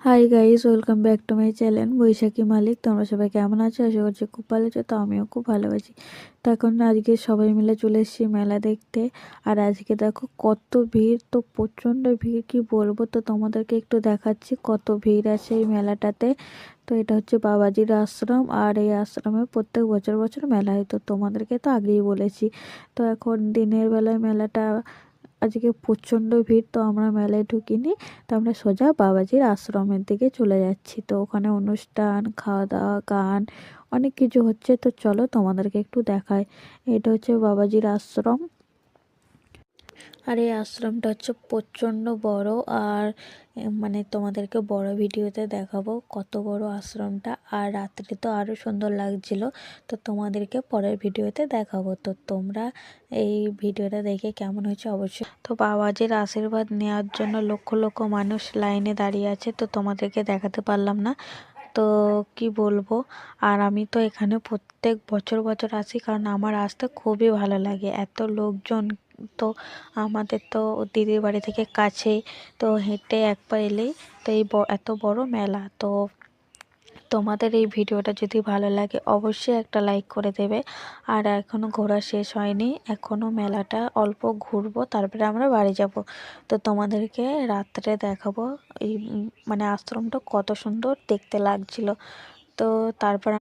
High guys, welcome back to my channel Baishakhi Malik. তোমরা সবাই কেমন আছো? আশা করছি খুব ভালো আছো। তো আমিও খুব ভালো আছি। তো এখন আজকে সবাই মিলে চলে এসেছি মেলা দেখতে। আর আজকে দেখো কত ভিড়, তো প্রচণ্ড ভিড়, কি বলবো। তো তোমাদেরকে একটু দেখাচ্ছি কত ভিড় আছে এই মেলাটাতে। তো এটা হচ্ছে বাবাজির আশ্রম, আর এই আশ্রমে প্রত্যেক বছর বছর মেলা হয়। তো তোমাদেরকে তো আগেই বলেছি। তো এখন দিনের বেলায় মেলাটা আজকে প্রচণ্ড ভিড়, তো আমরা মেলায় ঢুকিনি। তো আমরা সোজা বাবাজির আশ্রমের দিকে চলে যাচ্ছি। তো ওখানে অনুষ্ঠান, খাওয়া দাওয়া, গান, অনেক কিছু হচ্ছে। তো চলো তোমাদেরকে একটু দেখাই। এটা হচ্ছে বাবাজির আশ্রম। আর এই আশ্রমটা হচ্ছে প্রচণ্ড বড়। আর মানে তোমাদেরকে বড় ভিডিওতে দেখাবো কত বড় আশ্রমটা। আর রাত্রে তো আরও সুন্দর লাগছিল। তো তোমাদেরকে পরের ভিডিওতে দেখাবো। তো তোমরা এই ভিডিওটা দেখে কেমন হয়েছে অবশ্যই। তো বাবাজির আশীর্বাদ নেওয়ার জন্য লক্ষ লক্ষ মানুষ লাইনে দাঁড়িয়ে আছে। তো তোমাদেরকে দেখাতে পারলাম না, তো কি বলবো। আর আমি তো এখানে প্রত্যেক বছর বছর আসি, কারণ আমার আসতে খুবই ভালো লাগে। এত লোকজন, তো আমাদের তো দিদির বাড়ি থেকে কাছেই, তো হেঁটে একবার এলেই তো এই এত বড় মেলা। তো তোমাদের এই ভিডিওটা যদি ভালো লাগে অবশ্যই একটা লাইক করে দেবে। আর এখনও ঘোরা শেষ হয়নি, এখনও মেলাটা অল্প ঘুরবো, তারপরে আমরা বাড়ি যাব। তো তোমাদেরকে রাত্রে দেখাবো এই মানে আশ্রমটা কত সুন্দর দেখতে লাগছিল। তো তারপর